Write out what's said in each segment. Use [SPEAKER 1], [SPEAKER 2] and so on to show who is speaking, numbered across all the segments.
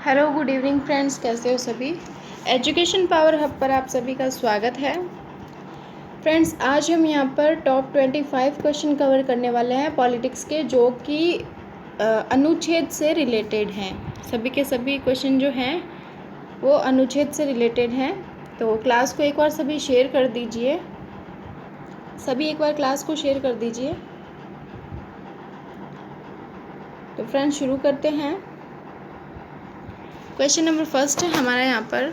[SPEAKER 1] Hello good evening friends, कैसे हो सभी। एजुकेशन पावर हब पर आप सभी का स्वागत है। फ्रेंड्स, आज हम यहाँ पर टॉप 25 क्वेश्चन कवर करने वाले हैं पॉलिटिक्स के, जो कि अनुच्छेद से रिलेटेड हैं। सभी के सभी क्वेश्चन जो हैं वो अनुच्छेद से रिलेटेड हैं। तो क्लास को एक बार सभी शेयर कर दीजिए। सभी एक बार क्लास को शेयर कर दीजिए। तो फ्रेंड्स, शुरू करते हैं। क्वेश्चन नंबर फर्स्ट है हमारा यहाँ पर,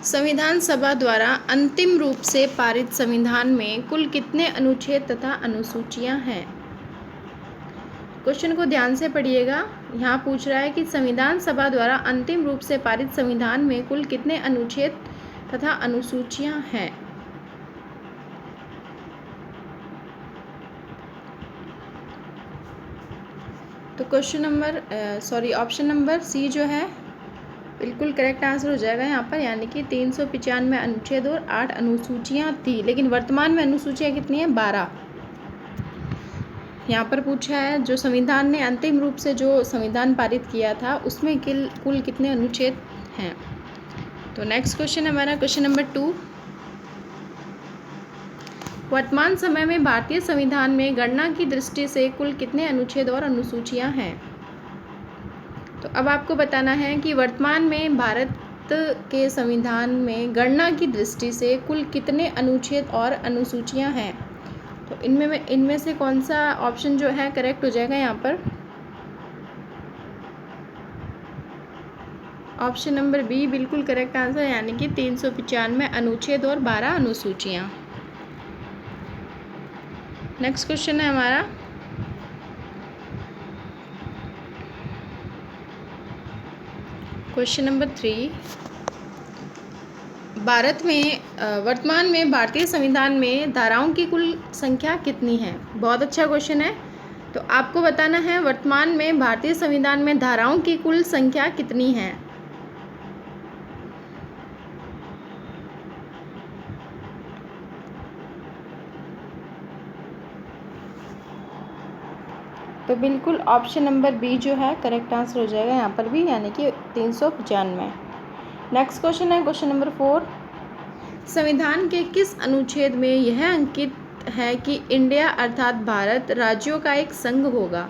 [SPEAKER 1] संविधान सभा द्वारा अंतिम रूप से पारित संविधान में कुल कितने अनुच्छेद तथा अनुसूचियां हैं। क्वेश्चन को ध्यान से पढ़िएगा। यहाँ पूछ रहा है कि संविधान सभा द्वारा अंतिम रूप से पारित संविधान में कुल कितने अनुच्छेद तथा अनुसूचियां हैं। तो ऑप्शन नंबर सी जो है बिल्कुल करेक्ट आंसर हो जाएगा यहाँ पर, यानी कि 395 अनुच्छेद और 8 अनुसूचियाँ थी। लेकिन वर्तमान में अनुसूचियाँ कितनी हैं? 12। यहाँ पर पूछा है जो संविधान ने अंतिम रूप से जो संविधान पारित किया था उसमें कुल कितने अनुच्छेद हैं। तो नेक्स्ट क्वेश्चन हमारा क्वेश्चन नंबर 2, वर्तमान समय में भारतीय संविधान में गणना की दृष्टि से कुल कितने अनुच्छेद और अनुसूचियाँ हैं। तो अब आपको बताना है कि वर्तमान में भारत के संविधान में गणना की दृष्टि से कुल कितने अनुच्छेद और अनुसूचियां हैं। तो इनमें से कौन सा ऑप्शन जो है करेक्ट हो जाएगा यहाँ पर? ऑप्शन नंबर बी बिल्कुल करेक्ट आंसर, यानी कि 395 अनुच्छेद और 12 अनुसूचियां। नेक्स्ट क्वेश्चन है हमारा, क्वेश्चन नंबर 3, भारत में वर्तमान में भारतीय संविधान में धाराओं की कुल संख्या कितनी है। बहुत अच्छा क्वेश्चन है। तो आपको बताना है वर्तमान में भारतीय संविधान में धाराओं की कुल संख्या कितनी है। तो बिल्कुल ऑप्शन नंबर बी जो है करेक्ट आंसर हो जाएगा यहाँ पर भी, यानी कि 395। नेक्स्ट क्वेश्चन है क्वेश्चन नंबर 4, संविधान के किस अनुच्छेद में यह अंकित है कि इंडिया अर्थात भारत राज्यों का एक संघ होगा।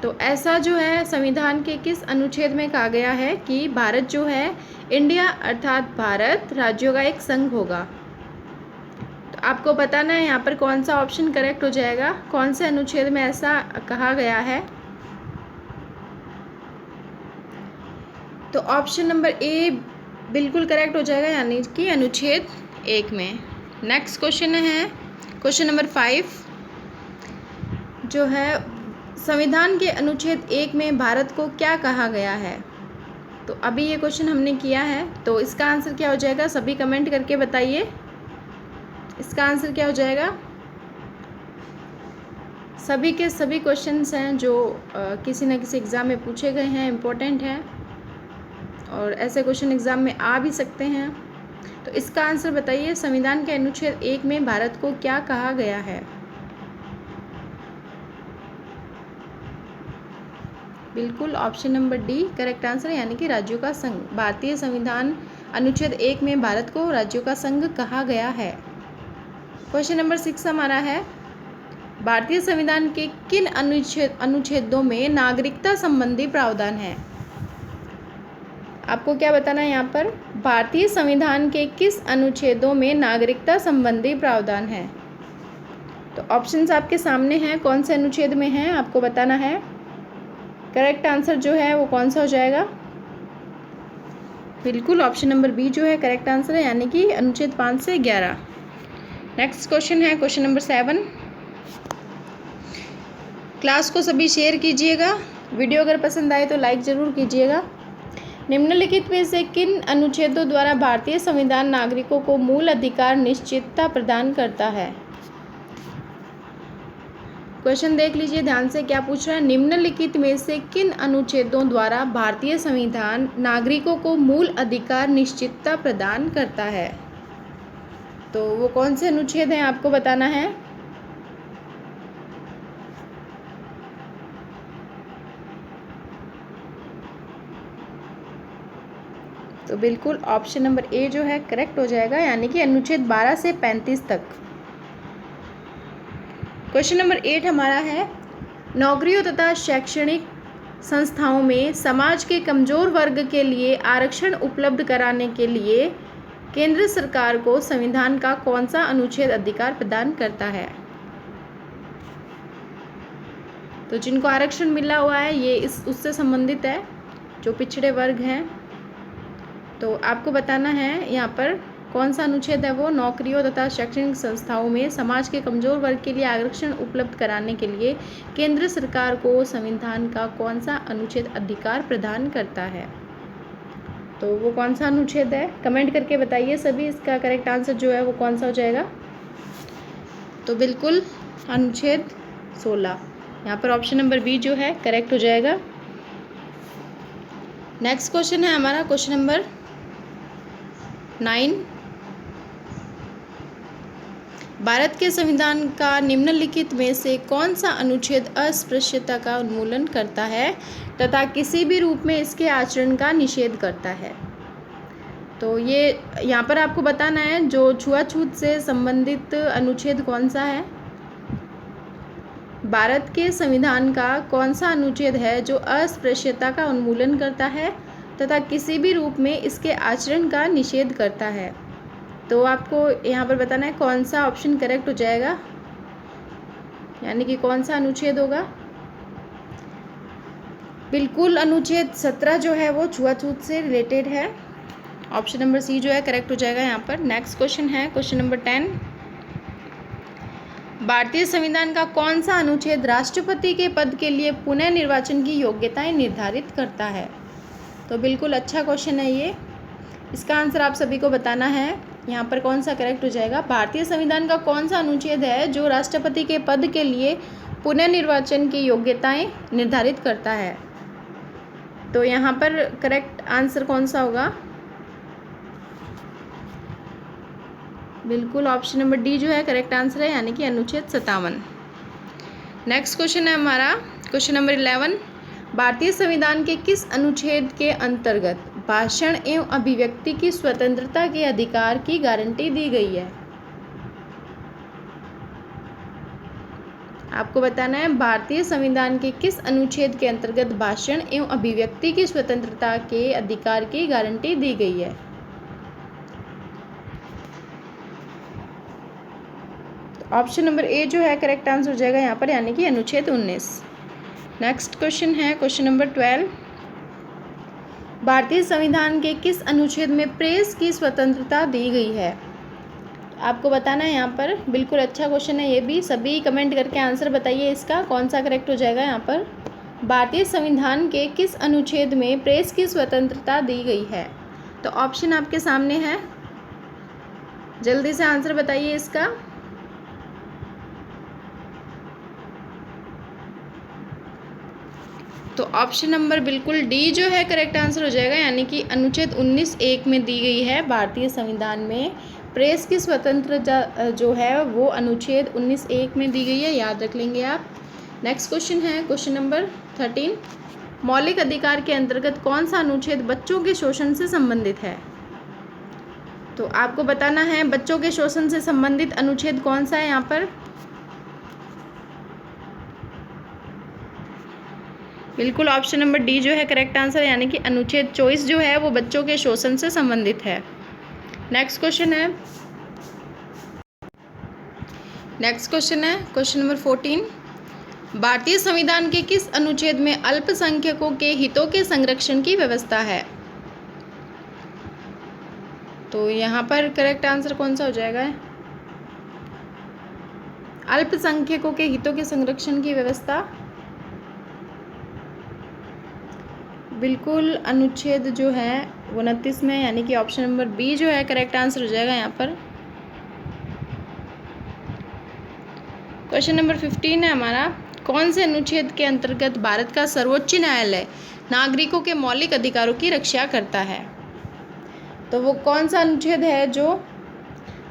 [SPEAKER 1] तो ऐसा जो है संविधान के किस अनुच्छेद में कहा गया है कि भारत जो है इंडिया अर्थात भारत राज्यों का एक संघ होगा। तो आपको बताना है यहाँ पर कौन सा ऑप्शन करेक्ट हो जाएगा, कौन से अनुच्छेद में ऐसा कहा गया है। तो ऑप्शन नंबर ए बिल्कुल करेक्ट हो जाएगा, यानी कि अनुच्छेद 1 में। नेक्स्ट क्वेश्चन है क्वेश्चन नंबर 5, जो है संविधान के अनुच्छेद 1 में भारत को क्या कहा गया है। तो अभी ये क्वेश्चन हमने किया है, तो इसका आंसर क्या हो जाएगा सभी कमेंट करके बताइए। इसका आंसर क्या हो जाएगा? सभी के सभी क्वेश्चंस हैं जो किसी न किसी एग्ज़ाम में पूछे गए हैं, इम्पोर्टेंट हैं और ऐसे क्वेश्चन एग्ज़ाम में आ भी सकते हैं। तो इसका आंसर बताइए, संविधान के अनुच्छेद 1 में भारत को क्या कहा गया है। बिल्कुल option number D correct answer, यानी कि राज्यों का संघ। भारतीय संविधान अनुच्छेद 1 में भारत को राज्यों का संघ कहा गया है। क्वेश्चन नंबर 6 हमारा है, भारतीय संविधान के किन अनुच्छेदों में नागरिकता संबंधी प्रावधान है। आपको क्या बताना है यहाँ पर, भारतीय संविधान के किस अनुच्छेदों में नागरिकता संबंधी प्रावधान है। तो ऑप्शंस आपके सामने हैं, कौन से अनुच्छेद में हैं आपको बताना है। करेक्ट आंसर जो है वो कौन सा हो जाएगा? बिल्कुल ऑप्शन नंबर बी जो है करेक्ट आंसर है, यानी कि अनुच्छेद 5 से 11। नेक्स्ट क्वेश्चन है क्वेश्चन नंबर 7, क्लास को सभी शेयर कीजिएगा। वीडियो अगर पसंद आए तो लाइक ज़रूर कीजिएगा। निम्नलिखित में से किन अनुच्छेदों द्वारा भारतीय संविधान नागरिकों को मूल अधिकार निश्चितता प्रदान करता है। क्वेश्चन देख लीजिए ध्यान से, क्या पूछ रहा है, निम्नलिखित में से किन अनुच्छेदों द्वारा भारतीय संविधान नागरिकों को मूल अधिकार निश्चितता प्रदान करता है। तो वो कौन से अनुच्छेद हैं आपको बताना है। तो बिल्कुल ऑप्शन नंबर ए जो है करेक्ट हो जाएगा, यानी कि अनुच्छेद 12 से 35 तक। क्वेश्चन नंबर 8 हमारा है, नौकरियों तथा शैक्षणिक संस्थाओं में समाज के कमजोर वर्ग के लिए आरक्षण उपलब्ध कराने के लिए केंद्र सरकार को संविधान का कौन सा अनुच्छेद अधिकार प्रदान करता है? तो जिनको आरक्षण मिला हुआ है ये उससे संबंधित है, जो पिछड़े वर्ग हैं। तो आपको बताना है यहाँ पर कौन सा अनुच्छेद है वो, नौकरियों तथा शैक्षणिक संस्थाओं में समाज के कमजोर वर्ग के लिए आरक्षण उपलब्ध कराने के लिए केंद्र सरकार को संविधान का कौन सा अनुच्छेद अधिकार प्रदान करता है? तो वो कौन सा अनुच्छेद है, कमेंट करके बताइए सभी, इसका करेक्ट आंसर जो है वो कौन सा हो जाएगा? तो बिल्कुल अनुच्छेद 16, यहाँ पर ऑप्शन नंबर बी जो है करेक्ट हो जाएगा। नेक्स्ट क्वेश्चन है हमारा क्वेश्चन नंबर 9, भारत के संविधान का निम्नलिखित में से कौन सा अनुच्छेद अस्पृश्यता का उन्मूलन करता है तथा किसी भी रूप में इसके आचरण का निषेध करता है? तो ये यहाँ पर आपको बताना है जो छुआछूत से संबंधित अनुच्छेद कौन सा है, भारत के संविधान का कौन सा अनुच्छेद है जो अस्पृश्यता का उन्मूलन करता है तथा किसी भी रूप में इसके आचरण का निषेध करता है? तो आपको यहाँ पर बताना है कौन सा ऑप्शन करेक्ट हो जाएगा, यानी कि कौन सा अनुच्छेद होगा? बिल्कुल अनुच्छेद 17 जो है वो छुआछूत से रिलेटेड है, ऑप्शन नंबर सी जो है करेक्ट हो जाएगा यहाँ पर। नेक्स्ट क्वेश्चन है क्वेश्चन नंबर 10, भारतीय संविधान का कौन सा अनुच्छेद राष्ट्रपति के पद के लिए पुनः निर्वाचन की योग्यताएं निर्धारित करता है? तो बिल्कुल अच्छा क्वेश्चन है ये, इसका आंसर आप सभी को बताना है यहाँ पर कौन सा करेक्ट हो जाएगा। भारतीय संविधान का कौन सा अनुच्छेद है जो राष्ट्रपति के पद के लिए पुनः निर्वाचन की योग्यताएं निर्धारित करता है? तो यहाँ पर करेक्ट आंसर कौन सा होगा? बिल्कुल ऑप्शन नंबर डी जो है करेक्ट आंसर है, यानी कि अनुच्छेद 57। नेक्स्ट क्वेश्चन है हमारा क्वेश्चन नंबर 11, भारतीय संविधान के किस अनुच्छेद के अंतर्गत भाषण एवं अभिव्यक्ति की स्वतंत्रता के अधिकार की गारंटी दी गई है? आपको बताना है भारतीय संविधान के किस अनुच्छेद के अंतर्गत भाषण एवं अभिव्यक्ति की स्वतंत्रता के अधिकार की गारंटी दी गई है? ऑप्शन नंबर ए जो है करेक्ट आंसर हो जाएगा यहाँ पर, यानी कि अनुच्छेद 19। नेक्स्ट क्वेश्चन है क्वेश्चन नंबर 12, भारतीय संविधान के किस अनुच्छेद में प्रेस की स्वतंत्रता दी गई है? आपको बताना है यहाँ पर, बिल्कुल अच्छा क्वेश्चन है ये भी, सभी कमेंट करके आंसर बताइए इसका कौन सा करेक्ट हो जाएगा यहाँ पर। भारतीय संविधान के किस अनुच्छेद में प्रेस की स्वतंत्रता दी गई है? तो ऑप्शन आपके सामने है, जल्दी से आंसर बताइए इसका। तो ऑप्शन नंबर बिल्कुल डी जो है करेक्ट आंसर हो जाएगा, यानी कि अनुच्छेद 19(1) में दी गई है भारतीय संविधान में प्रेस की स्वतंत्रता जो है वो अनुच्छेद 19(1) में दी गई है, याद रख लेंगे आप। नेक्स्ट क्वेश्चन है क्वेश्चन नंबर 13, मौलिक अधिकार के अंतर्गत कौन सा अनुच्छेद बच्चों के शोषण से संबंधित है? तो आपको बताना है बच्चों के शोषण से संबंधित अनुच्छेद कौन सा है यहाँ पर। बिल्कुल ऑप्शन नंबर डी जो है करेक्ट आंसर, यानी कि अनुच्छेद 24 जो है वो बच्चों के शोषण से संबंधित है। नेक्स्ट क्वेश्चन है क्वेश्चन नंबर 14, भारतीय संविधान के किस अनुच्छेद में अल्पसंख्यकों के हितों के संरक्षण की व्यवस्था है? तो यहाँ पर करेक्ट आंसर कौन सा हो जाएगा? अल्पसंख्यकों के हितों के संरक्षण की व्यवस्था बिल्कुल अनुच्छेद जो है 29 में, यानी कि ऑप्शन नंबर बी जो है करेक्ट आंसर हो जाएगा यहाँ पर। क्वेश्चन नंबर 15 है हमारा, कौन से अनुच्छेद के अंतर्गत भारत का सर्वोच्च न्यायालय नागरिकों के मौलिक अधिकारों की रक्षा करता है? तो वो कौन सा अनुच्छेद है जो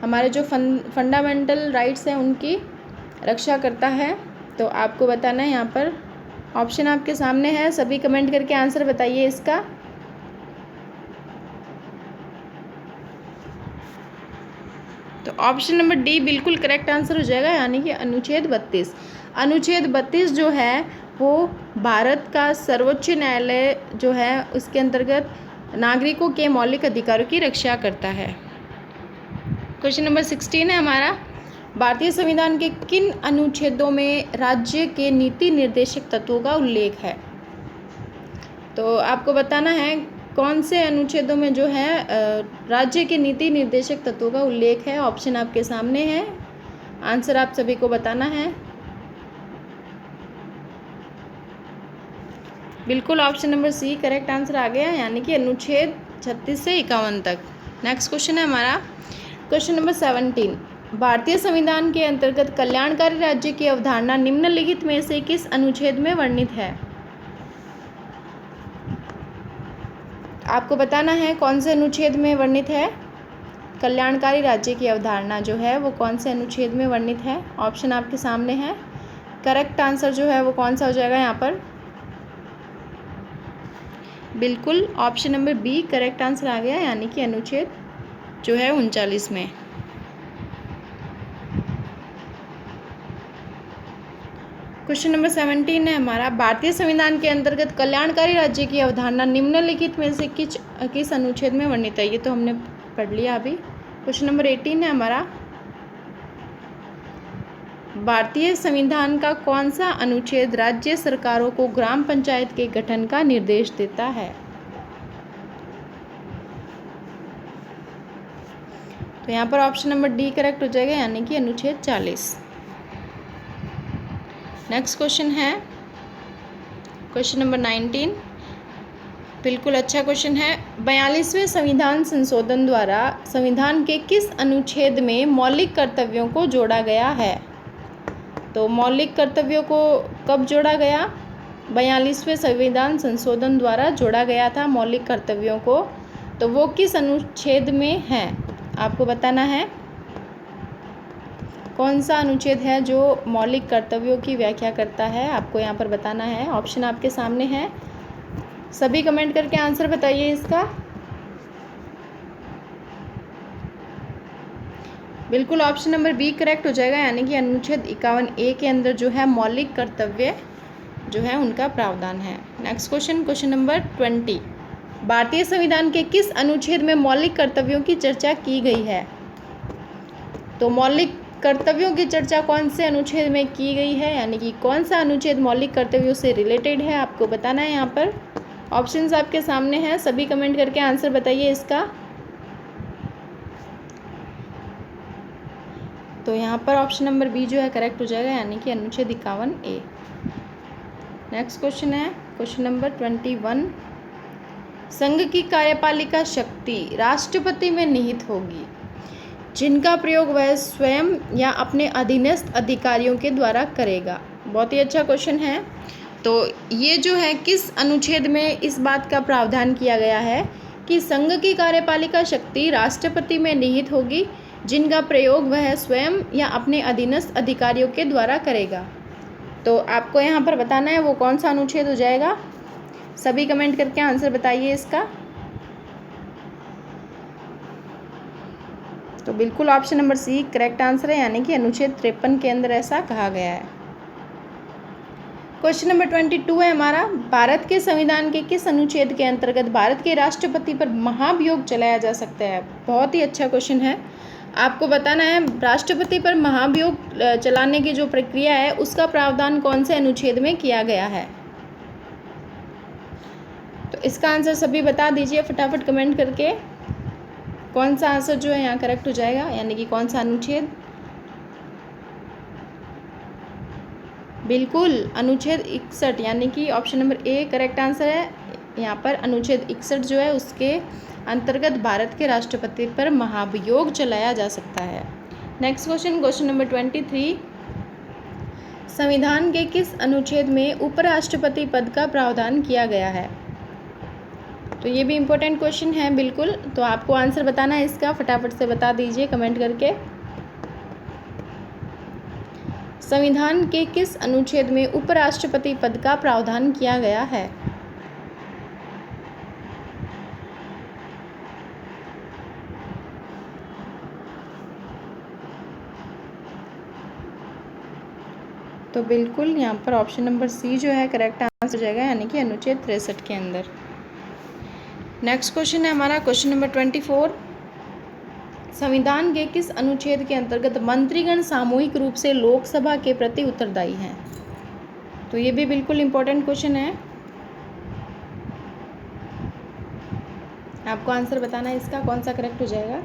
[SPEAKER 1] हमारे जो फंडामेंटल राइट्स हैं उनकी रक्षा करता है? तो आपको बताना है यहाँ पर, ऑप्शन आपके सामने है, सभी कमेंट करके आंसर बताइए इसका। ऑप्शन नंबर डी बिल्कुल करेक्ट आंसर हो जाएगा, यानी कि अनुच्छेद 32। अनुच्छेद 32 जो है वो भारत का सर्वोच्च न्यायालय जो है उसके अंतर्गत नागरिकों के मौलिक अधिकारों की रक्षा करता है। क्वेश्चन नंबर 16 है हमारा, भारतीय संविधान के किन अनुच्छेदों में राज्य के नीति निर्देशक तत्वों का उल्लेख है? तो आपको बताना है कौन से अनुच्छेदों में जो है राज्य के नीति निर्देशक तत्वों का उल्लेख है। ऑप्शन आपके सामने है, आंसर आप सभी को बताना है। बिल्कुल option number C correct answer आ गया, यानी कि अनुच्छेद 36 से 51 तक। नेक्स्ट क्वेश्चन है हमारा क्वेश्चन नंबर 17, भारतीय संविधान के अंतर्गत कल्याणकारी राज्य की अवधारणा निम्नलिखित में से किस अनुच्छेद में वर्णित है? आपको बताना है कौन से अनुच्छेद में वर्णित है। कल्याणकारी राज्य की अवधारणा जो है वो कौन से अनुच्छेद में वर्णित है। ऑप्शन आपके सामने है, करेक्ट आंसर जो है वो कौन सा हो जाएगा यहाँ पर? बिल्कुल option number B correct answer आ गया, यानी कि अनुच्छेद जो है 39 में। क्वेश्चन नंबर 17 है हमारा, भारतीय संविधान के अंतर्गत कल्याणकारी राज्य की अवधारणा निम्नलिखित में से किस अनुच्छेद में वर्णित है? ये तो हमने पढ़ लिया अभी। क्वेश्चन नंबर 18 है हमारा, भारतीय संविधान का कौन सा अनुच्छेद राज्य सरकारों को ग्राम पंचायत के गठन का निर्देश देता है? तो यहाँ पर ऑप्शन नंबर डी करेक्ट हो जाएगा, यानी कि अनुच्छेद 40। नेक्स्ट क्वेश्चन है क्वेश्चन नंबर 19, बिल्कुल अच्छा क्वेश्चन है। 42वें संविधान संशोधन द्वारा संविधान के किस अनुच्छेद में मौलिक कर्तव्यों को जोड़ा गया है? तो मौलिक कर्तव्यों को कब जोड़ा गया? 42वें संविधान संशोधन द्वारा जोड़ा गया था मौलिक कर्तव्यों को, तो वो किस अनुच्छेद में है? आपको बताना है कौन सा अनुच्छेद है जो मौलिक कर्तव्यों की व्याख्या करता है, आपको यहाँ पर बताना है। ऑप्शन आपके सामने है, सभी कमेंट करके आंसर बताइए इसका। बिल्कुल ऑप्शन नंबर बी करेक्ट हो जाएगा, यानी कि अनुच्छेद 51A के अंदर जो है मौलिक कर्तव्य जो है उनका प्रावधान है। नेक्स्ट क्वेश्चन नंबर 20, भारतीय संविधान के किस अनुच्छेद में मौलिक कर्तव्यों की चर्चा की गई है? तो मौलिक कर्तव्यों की चर्चा कौन से अनुच्छेद में की गई है, यानी कि कौन सा अनुच्छेद मौलिक कर्तव्यों से रिलेटेड है, आपको बताना है। यहाँ पर ऑप्शंस आपके सामने हैं, सभी कमेंट करके आंसर बताइए इसका। तो यहाँ पर ऑप्शन नंबर बी जो है करेक्ट हो जाएगा, यानी कि अनुच्छेद 51A। नेक्स्ट क्वेश्चन है क्वेश्चन नंबर 21, संघ की कार्यपालिका शक्ति राष्ट्रपति में निहित होगी, जिनका प्रयोग वह स्वयं या अपने अधीनस्थ अधिकारियों के द्वारा करेगा। बहुत ही अच्छा क्वेश्चन है। तो ये जो है किस अनुच्छेद में इस बात का प्रावधान किया गया है कि संघ की कार्यपालिका शक्ति राष्ट्रपति में निहित होगी, जिनका प्रयोग वह स्वयं या अपने अधीनस्थ अधिकारियों के द्वारा करेगा। तो आपको यहाँ पर बताना है वो कौन सा अनुच्छेद हो जाएगा। सभी कमेंट करके आंसर बताइए इसका। तो बिल्कुल option number C correct answer है, यानी कि अनुच्छेद 53 के अंदर ऐसा कहा गया है। क्वेश्चन नंबर 22 है हमारा, भारत के संविधान के किस अनुच्छेद के अंतर्गत भारत के राष्ट्रपति पर महाभियोग चलाया जा सकता है? बहुत ही अच्छा क्वेश्चन है। आपको बताना है राष्ट्रपति पर महाभियोग चलाने की जो प्रक्रिया है उसका प्रावधान कौन से अनुच्छेद में किया गया है। तो इसका आंसर सभी बता दीजिए फटाफट कमेंट करके, कौन सा आंसर जो है यहाँ करेक्ट हो जाएगा, यानी कि कौन सा अनुच्छेद। बिल्कुल अनुच्छेद 61, यानी कि option number A correct answer है। यहाँ पर अनुच्छेद 61 जो है उसके अंतर्गत भारत के राष्ट्रपति पर महाभियोग चलाया जा सकता है। नेक्स्ट क्वेश्चन नंबर 23, संविधान के किस अनुच्छेद में उपराष्ट्रपति पद का प्रावधान किया गया है? तो ये भी इम्पोर्टेंट क्वेश्चन है बिल्कुल। तो आपको आंसर बताना है इसका, फटाफट से बता दीजिए कमेंट करके। संविधान के किस अनुच्छेद में उपराष्ट्रपति पद का प्रावधान किया गया है? तो बिल्कुल यहाँ पर ऑप्शन नंबर सी जो है करेक्ट आंसर हो जाएगा, यानी कि अनुच्छेद 63 के अंदर। नेक्स्ट क्वेश्चन है हमारा क्वेश्चन नंबर 24। संविधान के किस अनुच्छेद के अंतर्गत मंत्रीगण सामूहिक रूप से लोकसभा के प्रति उत्तरदायी हैं? तो ये भी बिल्कुल इम्पोर्टेंट क्वेश्चन है, आपको आंसर बताना है इसका कौन सा करेक्ट हो जाएगा।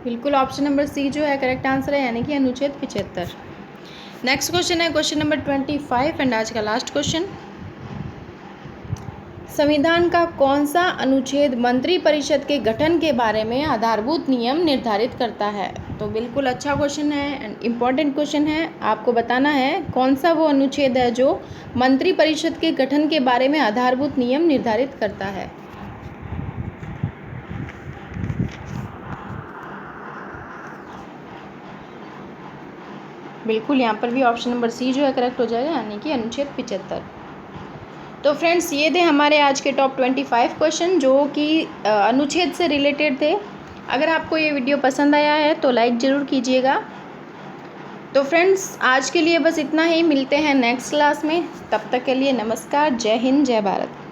[SPEAKER 1] बिल्कुल ऑप्शन नंबर सी जो है करेक्ट आंसर है, यानी कि अनुच्छेद 75। नेक्स्ट क्वेश्चन है क्वेश्चन नंबर 25 एंड आज का लास्ट क्वेश्चन। संविधान का कौन सा अनुच्छेद मंत्रिपरिषद के गठन के बारे में आधारभूत नियम निर्धारित करता है? तो बिल्कुल अच्छा क्वेश्चन है एंड इम्पॉर्टेंट क्वेश्चन है, आपको बताना है कौन सा वो अनुच्छेद है जो मंत्रिपरिषद के गठन के बारे में आधारभूत नियम निर्धारित करता है। बिल्कुल यहाँ पर भी ऑप्शन नंबर सी जो है करेक्ट हो जाएगा, यानी कि अनुच्छेद 75। तो फ्रेंड्स ये थे हमारे आज के टॉप 25 क्वेश्चन जो कि अनुच्छेद से रिलेटेड थे। अगर आपको ये वीडियो पसंद आया है तो लाइक ज़रूर कीजिएगा। तो फ्रेंड्स आज के लिए बस इतना ही, मिलते हैं नेक्स्ट क्लास में, तब तक के लिए नमस्कार, जय हिंद, जय भारत।